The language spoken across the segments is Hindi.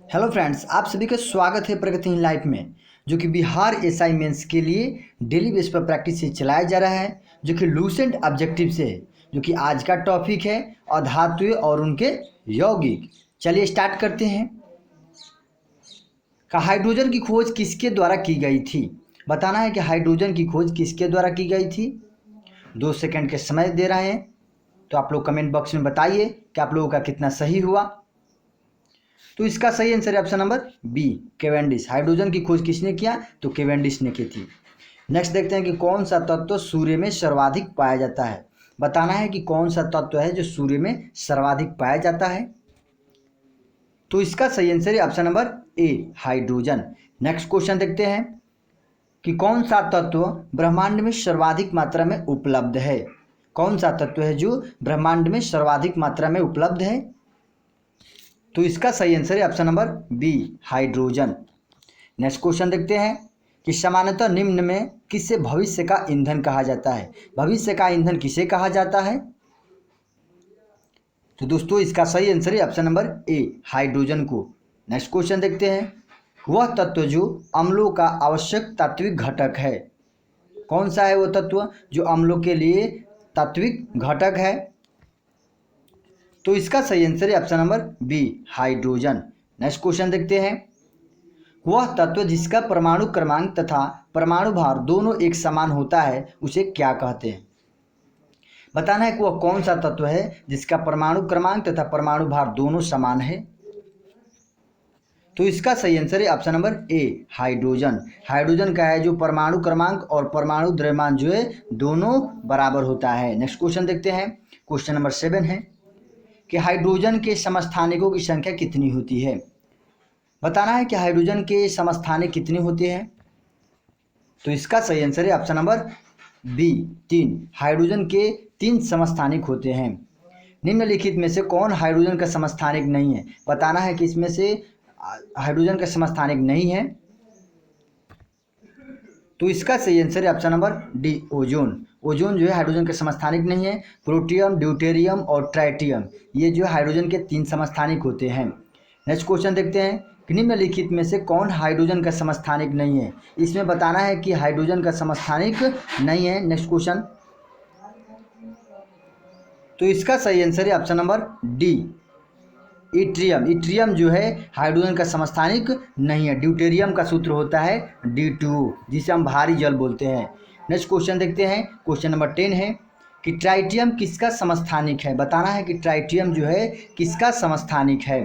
हेलो फ्रेंड्स, आप सभी का स्वागत है प्रगति इन लाइफ में, जो कि बिहार एसआई मेंस के लिए डेली बेस पर प्रैक्टिस से चलाया जा रहा है, जो कि लूसेंट ऑब्जेक्टिव से, जो कि आज का टॉपिक है अधातुएं और उनके यौगिक। चलिए स्टार्ट करते हैं। का हाइड्रोजन की खोज किसके द्वारा की गई थी? बताना है कि हाइड्रोजन की खोज किसके द्वारा की गई थी। 2 सेकंड के समय दे रहे हैं, तो आप लोग कमेंट बॉक्स में बताइए कि आप लोगों का कितना सही हुआ। तो इसका सही आंसर है option number B, Cavendish. Hydrogen की खोज किसने किया? तो केवेंडिश ने की थी। नेक्स्ट देखते हैं कि कौन सा तत्व सूर्य में सर्वाधिक पाया जाता है। बताना है कि कौन सा तत्व है जो सूर्य में सर्वाधिक पाया जाता है। तो इसका सही आंसर है option number A, hydrogen. Next question देखते हैं कि कौन सा तत्व ब्रह्मांड में सर्वाधिक मात्रा में उपलब्ध है। कौन सा तत्व है जो ब्रह्मांड में सर्वाधिक मात्रा में उपलब्ध है? तो इसका सही आंसर है option number B, hydrogen. Next question देखते हैं कि सामान्यतः निम्न में किसे भविष्य का ईंधन कहा जाता है। भविष्य का ईंधन किसे कहा जाता है? तो दोस्तों इसका सही आंसर है ऑप्शन नंबर ए, हाइड्रोजन को। नेक्स्ट क्वेश्चन देखते हैं, वह तत्व जो अम्लों का आवश्यक तात्विक घटक है। कौन सा है वो तत्व जो अम्लों के लिए तात्विक घटक है? तो इसका सही आंसर है option number B, hydrogen. Next question देखते हैं, वह तत्व जिसका परमाणु क्रमांक तथा परमाणु भार दोनों एक समान होता है उसे क्या कहते हैं? बताना है कि वह कौन सा तत्व है जिसका परमाणु क्रमांक तथा परमाणु भार दोनों समान है। तो इसका सही आंसर है option number A, hydrogen. Hydrogen का है जो परमाणु क्रमांक और परमाणु द्रव्यमान जो है दोनों बराबर होता है। नेक्स्ट क्वेश्चन देखते हैं, क्वेश्चन नंबर 7 है कि हाइड्रोजन के समस्थानिकों की संख्या कितनी होती है। बताना है कि हाइड्रोजन के समस्थानिक कितने होते हैं। तो इसका सही आंसर है ऑप्शन नंबर बी, 3। हाइड्रोजन के 3 समस्थानिक होते हैं। निम्नलिखित में से कौन हाइड्रोजन का समस्थानिक नहीं है? बताना है कि इसमें से हाइड्रोजन का समस्थानिक नहीं है। तो इसका सही आंसर है option number D, ozone. Ozone जो है हाइड्रोजन का समस्थानिक नहीं है। प्रोटियम, ड्यूटेरियम और ट्राइटियम ये जो हाइड्रोजन के 3 समस्थानिक होते हैं। नेक्स्ट क्वेश्चन देखते हैं कि निम्नलिखित में से कौन हाइड्रोजन का समस्थानिक नहीं है। इसमें बताना है कि हाइड्रोजन का समस्थानिक नहीं है। नेक्स्ट क्वेश्चन, तो इसका सही आंसर है option number D, yttrium. Yttrium जो है हाइड्रोजन का समस्थानिक नहीं है। ड्यूटेरियम का सूत्र होता है D2O, जिसे हम भारी जल बोलते हैं। नेक्स्ट क्वेश्चन देखते हैं, क्वेश्चन नंबर 10 है कि ट्राइटियम किसका समस्थानिक है। बताना है कि ट्राइटियम जो है किसका समस्थानिक है।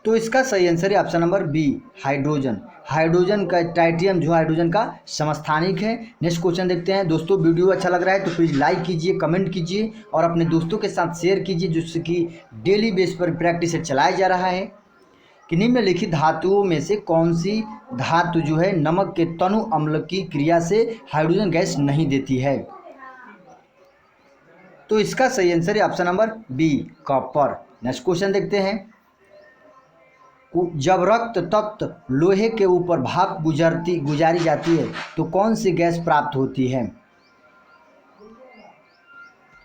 तो इसका सही आंसर है option number B, hydrogen. Hydrogen का ट्राइटियम जो हाइड्रोजन का समस्थानिक है। नेक्स्ट क्वेश्चन देखते हैं। दोस्तों वीडियो अच्छा लग रहा है तो प्लीज़ लाइक कीजिए, कमेंट कीजिए और अपने दोस्तों के साथ शेयर कीजिए, जिससे कि डेली बेस पर प्रैक्टिस चलाया जा रहा है कि निम्नलिखित धातुओं में से कौन सी धातु जो है नमक के तनु अम्ल की क्रिया से हाइड्रोजन गैस नहीं देती है। तो इसका सही आंसर है option number B, copper. Next question देखते हैं, जब रक्त तत्व लोहे के ऊपर भाप गुजारी जाती है तो कौन सी गैस प्राप्त होती है।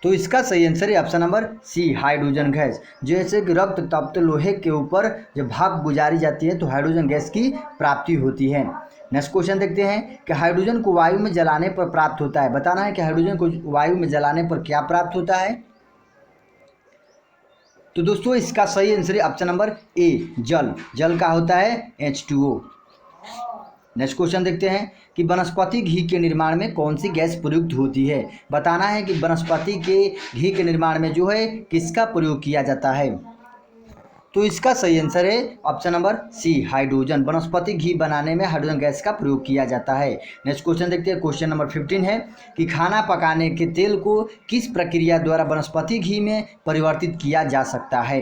तो इसका सही आंसर है option number C, hydrogen gas. जैसे कि रक्त तत्व लोहे के ऊपर जब भाप गुजारी जाती है तो हाइड्रोजन गैस की प्राप्ति होती है। नेक्स्ट क्वेश्चन देखते हैं कि हाइड्रोजन को वायु में जलाने पर प्राप्त होता है। बताना है कि हाइड्रोजन को वायु में जलाने पर क्या प्राप्त होता है। तो दोस्तों इसका सही आंसर है ऑप्शन नंबर ए, जल। जल का होता है H2O। नेक्स्ट क्वेश्चन देखते हैं कि वनस्पति घी के निर्माण में कौन सी गैस प्रयुक्त होती है। बताना है कि वनस्पति के घी के निर्माण में जो है किसका प्रयोग किया जाता है। तो इसका सही आंसर है ऑप्शन नंबर सी, हाइड्रोजन। वनस्पति घी बनाने में हाइड्रोजन गैस का प्रयोग किया जाता है। नेक्स्ट क्वेश्चन देखते हैं, क्वेश्चन नंबर 15 है कि खाना पकाने के तेल को किस प्रक्रिया द्वारा वनस्पति घी में परिवर्तित किया जा सकता है।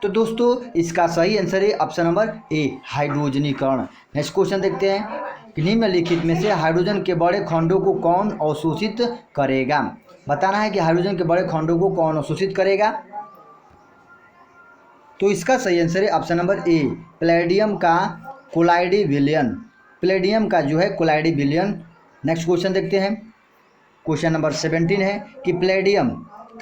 तो दोस्तों इसका सही आंसर है ऑप्शन नंबर ए, हाइड्रोजनीकरण। नेक्स्ट क्वेश्चन देखते हैं कि निम्नलिखित में से हाइड्रोजन के बड़े खंडों को कौन अवशोषित करेगा। बताना है कि हाइड्रोजन के बड़े खंडों को कौन अवशोषित करेगा। तो इसका सही आंसर है ऑप्शन नंबर ए, पैलेडियम का कोलाइडी विलयन। पैलेडियम का जो है कोलाइडी विलयन। नेक्स्ट क्वेश्चन देखते हैं, क्वेश्चन नंबर 17 है कि पैलेडियम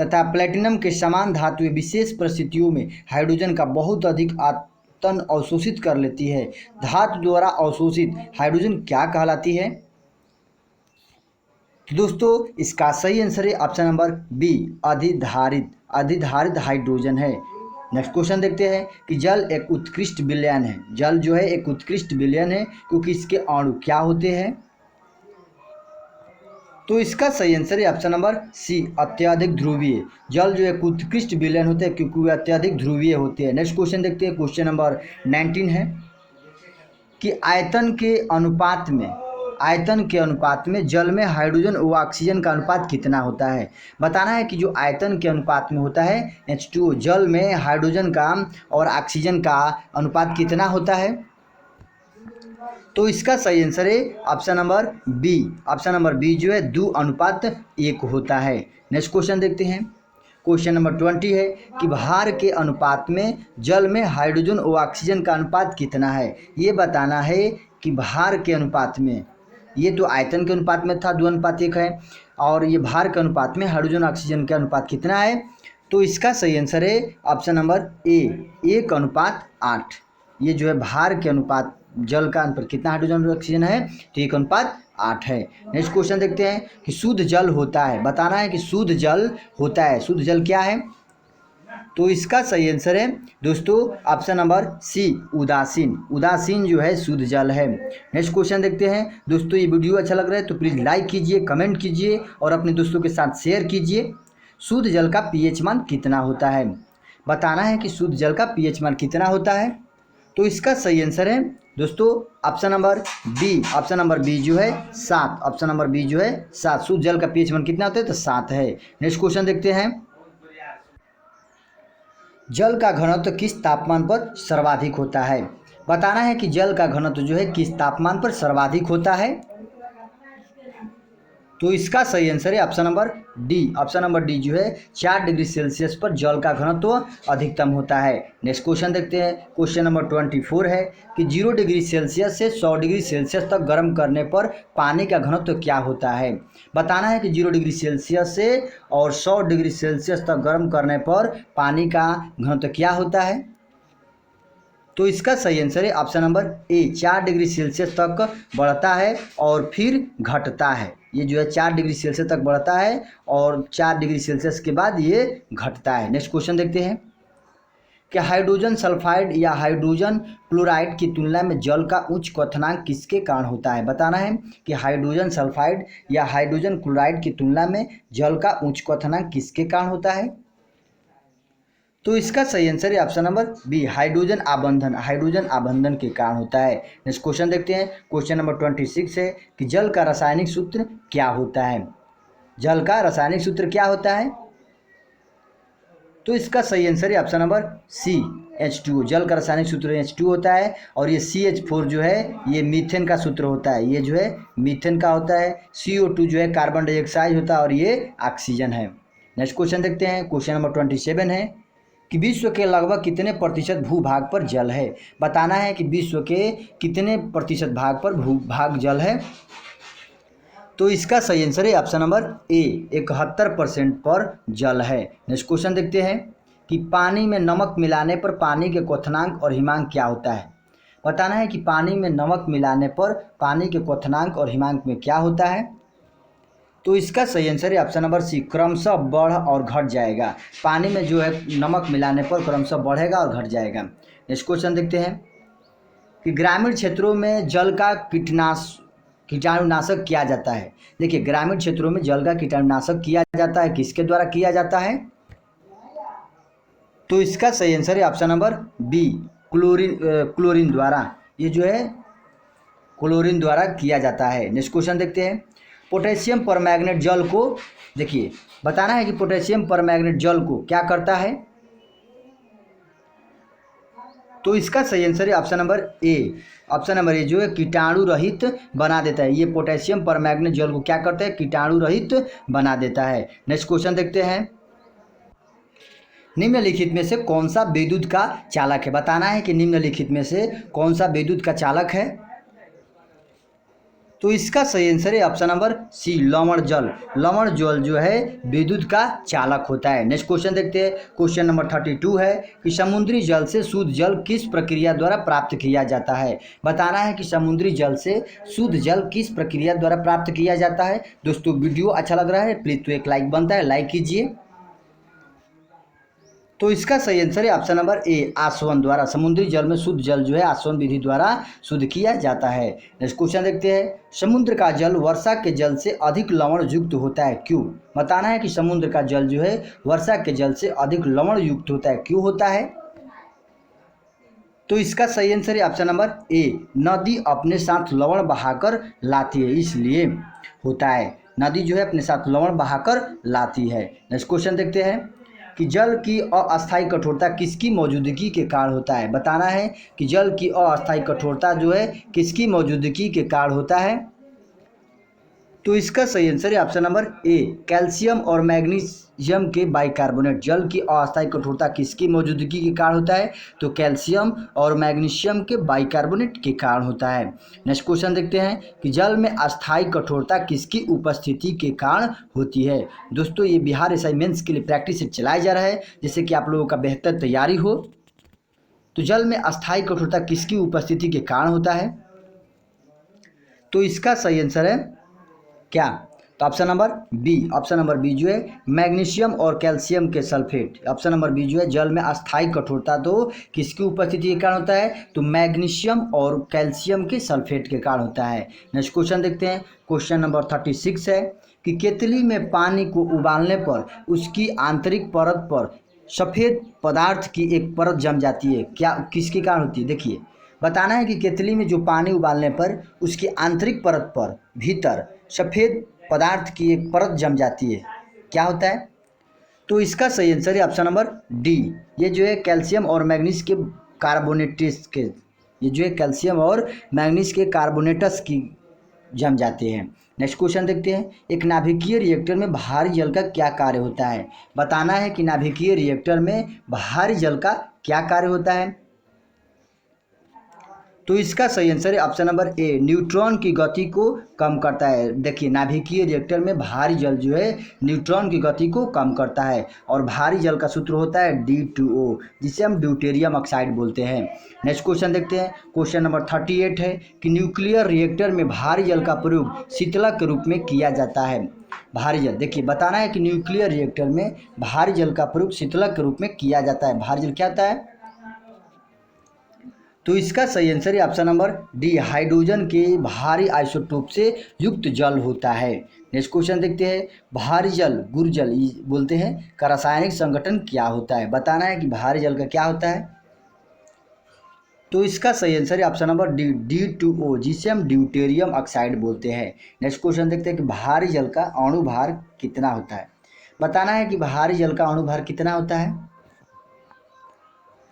तथा प्लेटिनम के समान धातुएं विशेष परिस्थितियों में हाइड्रोजन का बहुत अधिक आयतन अवशोषित कर लेती है। धातु द्वारा अवशोषित हाइड्रोजन क्या कहलाती है? तो दोस्तों इसका सही आंसर है ऑप्शन नंबर बी, अधिधारित हाइड्रोजन है। नेक्स्ट क्वेश्चन देखते हैं कि जल एक उत्कृष्ट विलयन है। जल जो है एक उत्कृष्ट विलयन है क्योंकि इसके अणु क्या होते हैं? तो इसका सही आंसर है ऑप्शन नंबर सी, अत्यधिक ध्रुवीय। जल जो एक उत्कृष्ट विलयन होते हैं क्योंकि वे अत्यधिक ध्रुवीय होते हैं। नेक्स्ट क्वेश्चन देखते हैं, क्वेश्चन नंबर 19 है कि आयतन के अनुपात में जल में हाइड्रोजन व ऑक्सीजन का अनुपात कितना होता है? बताना है कि जो आयतन के अनुपात में होता है H2O, जल में हाइड्रोजन का और ऑक्सीजन का अनुपात कितना होता है? तो इसका सही आंसर है option number B. Option number B जो है 2:1 होता है। नेक्स्ट क्वेश्चन देखते हैं, क्वेश्चन नंबर 20 है कि भार के अनुपात में जल में हाइड्रोजन और ऑक्सीजन का अनुपात कितना है? ये बताना है कि भार के अनुपात में, ये तो आयतन के अनुपात में था 2:1 है, और ये भार के अनुपात में हाइड्रोजन ऑक्सीजन का अनुपात कितना है? तो इसका सही आंसर है ऑप्शन नंबर ए, 1:8। ये जो है भार के अनुपात, जल का अनुपात कितना हाइड्रोजन और ऑक्सीजन है, तो 1:8 है। नेक्स्ट क्वेश्चन देखते हैं कि शुद्ध जल होता है। बताना है कि शुद्ध जल होता है। शुद्ध जल क्या है? तो इसका सही आंसर है दोस्तों ऑप्शन नंबर सी, उदासीन जो है शुद्ध जल है। नेक्स्ट क्वेश्चन देखते हैं दोस्तों। ये वीडियो अच्छा लग रहा है तो प्लीज़ लाइक कीजिए, कमेंट कीजिए और अपने दोस्तों के साथ शेयर कीजिए। शुद्ध जल का पीएच मान कितना होता है? बताना है कि शुद्ध जल का पीएच मान कितना होता है। तो इसका सही आंसर है दोस्तों option number B. Option number B जो है 7। ऑप्शन नंबर बी जो है 7। शुद्ध जल का पीएच मान कितना होता है? तो 7 है। नेक्स्ट क्वेश्चन देखते हैं, जल का घनत्व किस तापमान पर सर्वाधिक होता है? बताना है कि जल का घनत्व जो है किस तापमान पर सर्वाधिक होता है। तो इसका सही आंसर है option number D. Option number D जो है 4 डिग्री सेल्सियस पर जल का घनत्व अधिकतम होता है। नेक्स्ट क्वेश्चन देखते हैं, क्वेश्चन नंबर 24 है कि 0 डिग्री सेल्सियस से 100 डिग्री सेल्सियस तक गर्म करने पर पानी का घनत्व क्या होता है? बताना है कि 0 डिग्री सेल्सियस से और 100 डिग्री सेल्सियस तक गर्म करने पर पानी का घनत्व क्या होता है? तो इसका सही आंसर है option number A, 4 degree Celsius तक बढ़ता है और फिर घटता है। ये जो है 4 डिग्री सेल्सियस तक बढ़ता है और 4 डिग्री सेल्सियस के बाद ये घटता है। नेक्स्ट क्वेश्चन देखते हैं कि हाइड्रोजन सल्फाइड या हाइड्रोजन क्लोराइड की तुलना में जल का उच्च क्वथनांक किसके कारण होता है? बताना है कि हाइड्रोजन सल्फाइड या हाइड्रोजन क्लोराइड की तुलना में जल का उच्च क्वथनांक किसके कारण होता है? तो इसका सही आंसर है ऑप्शन नंबर बी, हाइड्रोजन आबंधन के कारण होता है। नेक्स्ट क्वेश्चन देखते हैं, क्वेश्चन नंबर 26 है कि जल का रासायनिक सूत्र क्या होता है? जल का रासायनिक सूत्र क्या होता है? तो इसका सही आंसर है ऑप्शन नंबर सी, H2O। जल का रासायनिक सूत्र H2 होता है और ये CH4 जो है ये मीथेन का सूत्र होता है। ये जो है मीथेन का होता है। CO2 जो है कार्बन डाइऑक्साइड होता है और ये ऑक्सीजन है। नेक्स्ट क्वेश्चन देखते हैं, क्वेश्चन नंबर 27 है कि विश्व के लगभग कितने प्रतिशत भूभाग पर जल है? बताना है कि विश्व के कितने प्रतिशत भाग पर भूभाग जल है। तो इसका सही आंसर है ऑप्शन नंबर ए, 71% पर जल है। नेक्स्ट क्वेश्चन देखते हैं कि पानी में नमक मिलाने पर पानी के क्वथनांक और हिमांक क्या होता है? बताना है कि पानी में नमक मिलाने पर पानी के क्वथनांक और हिमांक में क्या होता है। तो इसका सही आंसर है ऑप्शन नंबर सी, क्रमशः बढ़ और घट जाएगा। पानी में जो है नमक मिलाने पर क्रमशः बढ़ेगा और घट जाएगा। नेक्स्ट क्वेश्चन देखते हैं कि ग्रामीण क्षेत्रों में जल का कीटाणुनाशक किया जाता है। देखिए ग्रामीण क्षेत्रों में जल का कीटाणुनाशक किया जाता है, किसके द्वारा किया जाता है? तो इसका सही आंसर है ऑप्शन नंबर बी, क्लोरीन द्वारा। ये जो है क्लोरीन द्वारा किया जाता है। नेक्स्ट क्वेश्चन देखते हैं, पोटेशियम परमैंगनेट जल को, देखिए बताना है कि पोटेशियम परमैंगनेट जल को क्या करता है? तो इसका सही आंसर है option number A. Option number A जो है कीटाणु रहित बना देता है। ये पोटेशियम परमैंगनेट जल को क्या करता है? कीटाणु रहित बना देता है। नेक्स्ट क्वेश्चन देखते हैं, निम्नलिखित में से कौन सा विद्युत का चालक है? बताना है कि निम्नलिखित में से कौन सा विद्युत का चालक है। तो इसका सही आंसर है ऑप्शन नंबर सी, लवण जल। लवण जल जो है विद्युत का चालक होता है। नेक्स्ट क्वेश्चन देखते हैं। क्वेश्चन नंबर 32 है कि समुद्री जल से शुद्ध जल किस प्रक्रिया द्वारा प्राप्त किया जाता है। बताना है कि समुद्री जल से शुद्ध जल किस प्रक्रिया द्वारा प्राप्त किया जाता है। दोस्तों वीडियो अच्छा लग रहा है प्लीज़ तो एक लाइक बनता है, लाइक कीजिए। तो इसका सही आंसर है ऑप्शन नंबर ए, आसवन द्वारा। समुद्री जल में शुद्ध जल जो है आसवन विधि द्वारा शुद्ध किया जाता है। नेक्स्ट क्वेश्चन देखते हैं। समुद्र का जल वर्षा के जल से अधिक लवण युक्त होता है, क्यों। बताना है कि समुद्र का जल जो है वर्षा के जल से अधिक लवण युक्त होता है, क्यों होता है। तो इसका सही आंसर है ऑप्शन नंबर ए, नदी अपने साथ लवण बहाकर लाती है, इसलिए होता है। नदी जो है अपने साथ लवण बहाकर लाती है। नेक्स्ट क्वेश्चन देखते हैं कि जल की अस्थायी कठोरता किसकी मौजूदगी के कारण होता है। बताना है कि जल की अस्थायी कठोरता जो है किसकी मौजूदगी के कारण होता है। तो इसका सही आंसर है ऑप्शन नंबर ए, कैल्शियम और मैग्नीशियम के बाइकार्बोनेट। जल की अस्थायी कठोरता किसकी मौजूदगी के कारण होता है, तो कैल्शियम और मैग्नीशियम के बाइकार्बोनेट के कारण होता है। नेक्स्ट क्वेश्चन देखते हैं कि जल में अस्थायी कठोरता किसकी उपस्थिति के कारण होती है। दोस्तों ये बिहार एसआई मेंस के लिए प्रैक्टिस से चलाया जा रहा है जिससे कि आप लोगों का बेहतर तैयारी हो। तो जल में अस्थायी कठोरता किसकी उपस्थिति के कारण होता है। तो इसका सही आंसर है क्या, तो option number B. Option number B जो है मैग्नीशियम और कैल्शियम के सल्फेट। ऑप्शन नंबर बी जो है जल में अस्थायी कठोरता तो किसकी उपस्थिति के कारण होता है, तो मैग्नीशियम और कैल्शियम के सल्फेट के कारण होता है। नेक्स्ट क्वेश्चन देखते हैं। क्वेश्चन नंबर 36 है कि केतली में पानी को उबालने पर उसकी आंतरिक परत पर सफ़ेद पदार्थ की एक परत जम जाती है, क्या किसके कारण होती है। देखिए बताना है कि केतली में जो पानी उबालने पर उसकी आंतरिक परत पर भीतर सफ़ेद पदार्थ की एक परत जम जाती है, क्या होता है। तो इसका सही आंसर है ऑप्शन नंबर डी, ये जो है कैल्शियम और मैग्नीज के कार्बोनेटस के, ये जो है कैल्शियम और मैग्नीज के कार्बोनेटस की जम जाते हैं। नेक्स्ट क्वेश्चन देखते हैं। एक नाभिकीय रिएक्टर में भारी जल का क्या कार्य होता है। बताना है कि नाभिकीय रिएक्टर में भारी जल का क्या कार्य होता है। तो इसका सही आंसर है ऑप्शन नंबर ए, न्यूट्रॉन की गति को कम करता है। देखिए नाभिकीय रिएक्टर में भारी जल जो है न्यूट्रॉन की गति को कम करता है और भारी जल का सूत्र होता है D2O, जिसे हम ड्यूटेरियम ऑक्साइड बोलते हैं। नेक्स्ट क्वेश्चन देखते हैं। क्वेश्चन नंबर 38 है कि न्यूक्लियर रिएक्टर में भारी जल का प्रयोग शीतलक के रूप में किया जाता है। भारी जल, देखिए बताना है कि न्यूक्लियर रिएक्टर में भारी जल का प्रयोग शीतलक के रूप में किया जाता है। भारी जल क्या होता है। तो इसका सही आंसर है ऑप्शन नंबर डी, हाइड्रोजन के भारी आइसोटोप से युक्त जल होता है। नेक्स्ट क्वेश्चन देखते हैं। भारी जल गुरु जल बोलते हैं का रासायनिक संगठन क्या होता है। बताना है कि भारी जल का क्या होता है। तो इसका सही आंसर है ऑप्शन नंबर डी, D2O, जिसे हम ड्यूटेरियम ऑक्साइड बोलते हैं। नेक्स्ट क्वेश्चन देखते हैं कि भारी जल का अणु भार कितना होता है। बताना है कि भारी जल का अणु भार कितना होता है।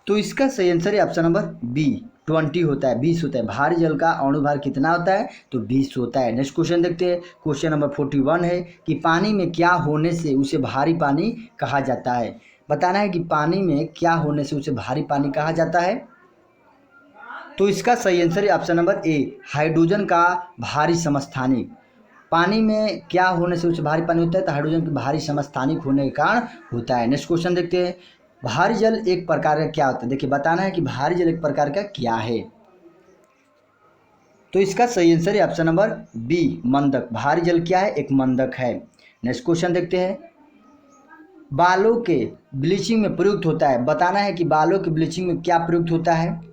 तो इसका सही आंसर है ऑप्शन नंबर बी, 20 होता है, 20 होता है। भारी जल का अणु भार कितना होता है, तो 20 होता है। नेक्स्ट क्वेश्चन देखते हैं। क्वेश्चन नंबर 41 है कि पानी में क्या होने से उसे भारी पानी कहा जाता है। बताना है कि पानी में क्या होने से उसे भारी पानी कहा जाता है। तो इसका सही आंसर है ऑप्शन नंबर ए, हाइड्रोजन का भारी समस्थानिक। पानी में क्या होने से उसे भारी पानी होता है, तो हाइड्रोजन के भारी समस्थानिक होने के कारण होता है। नेक्स्ट क्वेश्चन देखते हैं। भारी जल एक प्रकार का क्या होता है। देखिए बताना है कि भारी जल एक प्रकार का क्या है। तो इसका सही आंसर है ऑप्शन नंबर बी, मंदक। भारी जल क्या है, एक मंदक है। नेक्स्ट क्वेश्चन देखते हैं। बालों के ब्लीचिंग में प्रयुक्त होता है। बताना है कि बालों के ब्लीचिंग में क्या प्रयुक्त होता है।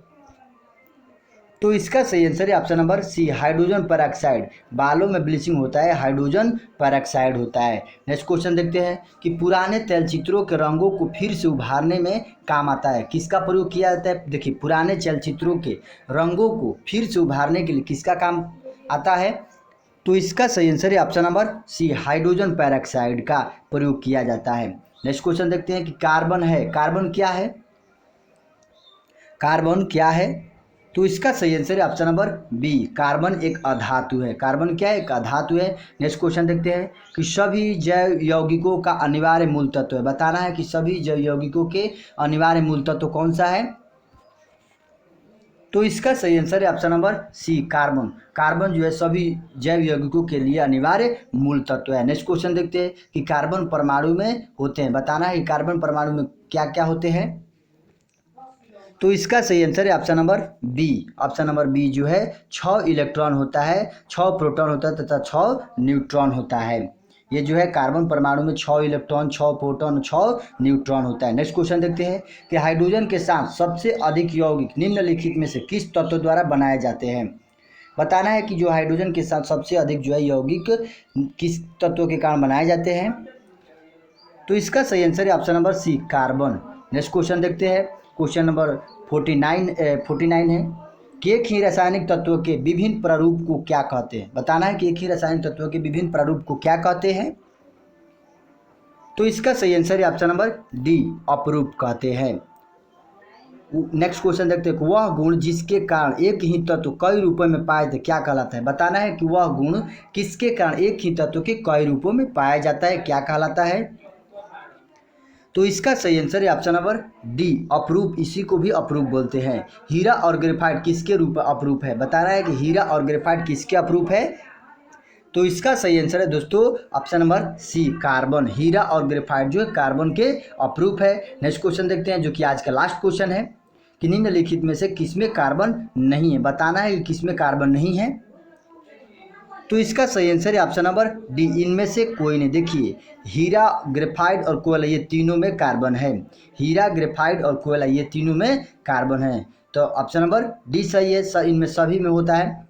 तो इसका सही आंसर है option number C, hydrogen peroxide. बालों में ब्लीचिंग होता है हाइड्रोजन पेरोक्साइड होता है। नेक्स्ट क्वेश्चन देखते हैं कि पुराने तैलचित्रों के रंगों को फिर से उभारने में काम आता है, किसका प्रयोग किया जाता है। देखिए पुराने चलचित्रों के रंगों को फिर से उभारने के लिए किसका काम आता है। तो इसका सही आंसर है option number C, hydrogen peroxide का प्रयोग किया जाता है। नेक्स्ट क्वेश्चन देखते हैं कि कार्बन है, कार्बन क्या है, कार्बन क्या है। तो इसका सही आंसर है ऑप्शन नंबर बी, कार्बन एक अधातु है। कार्बन क्या है, एक अधातु है। नेक्स्ट क्वेश्चन देखते हैं कि सभी जैव यौगिकों का अनिवार्य मूल तत्व है। बताना है कि सभी जैव यौगिकों के अनिवार्य मूल तत्व कौन सा है। तो इसका सही आंसर है option number C, carbon. Carbon जो है सभी जैव यौगिकों के लिए अनिवार्य मूल तत्व है। नेक्स्ट क्वेश्चन देखते हैं कि कार्बन परमाणु में होते हैं, बताना है कि कार्बन परमाणु में क्या क्या होते हैं। तो इसका सही आंसर है option number B. Option number B जो है 6 इलेक्ट्रॉन होता है, 6 प्रोटॉन होता है तथा 6 न्यूट्रॉन होता है। ये जो है कार्बन परमाणु में 6 इलेक्ट्रॉन, 6 प्रोटॉन, 6 न्यूट्रॉन होता है। नेक्स्ट क्वेश्चन देखते हैं कि हाइड्रोजन के साथ सबसे अधिक यौगिक निम्नलिखित में से किस तत्व द्वारा बनाए जाते हैं। बताना है कि जो हाइड्रोजन के साथ सबसे अधिक जो है यौगिक किस तत्व के कारण बनाए जाते हैं। तो इसका सही आंसर है option number C, carbon. Next question देखते हैं, क्वेश्चन नंबर 49 है कि एक ही रासायनिक तत्व के विभिन्न प्रारूप को क्या कहते हैं। बताना है कि एक ही रासायनिक तत्व के विभिन्न प्रारूप को क्या कहते हैं। तो इसका सही आंसर है ऑप्शन नंबर डी, अपरूप कहते हैं। नेक्स्ट क्वेश्चन देखते हैं, वह गुण जिसके कारण एक ही तत्व कई रूपों में पाए थे क्या कहलाता है। बताना है कि वह गुण किसके कारण एक ही तत्व के कई रूपों में पाया जाता है, क्या कहलाता है। तो इसका सही आंसर है ऑप्शन नंबर डी, अपरूप। इसी को भी अपरूप बोलते हैं। हीरा और ग्रेफाइट किसके रूप में अपरूप है। बताना है कि हीरा और ग्रेफाइट किसके अपरूप है। तो इसका सही आंसर है दोस्तों ऑप्शन नंबर सी, कार्बन। हीरा और ग्रेफाइट जो है कार्बन के अपरूप है। नेक्स्ट क्वेश्चन देखते हैं जो कि आज का लास्ट क्वेश्चन है कि निम्नलिखित में से किसमें कार्बन नहीं है। बताना है कि किसमें कार्बन नहीं है। तो इसका सही आंसर है ऑप्शन नंबर डी, इनमें से कोई नहीं। देखिए हीरा, ग्रेफाइट और कोयला ये तीनों में कार्बन है। हीरा, ग्रेफाइट और कोयला ये तीनों में कार्बन है। तो ऑप्शन नंबर डी सही है, इनमें सभी में होता है।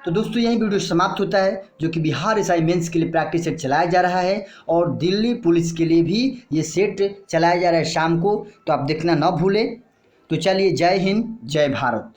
तो दोस्तों यही वीडियो समाप्त होता है जो कि बिहार एसआई मेंस के लिए प्रैक्टिस सेट चलाया जा रहा है और दिल्ली पुलिस के लिए भी ये सेट चलाया जा रहा है शाम को, तो आप देखना ना भूलें। तो चलिए, जय हिंद, जय भारत।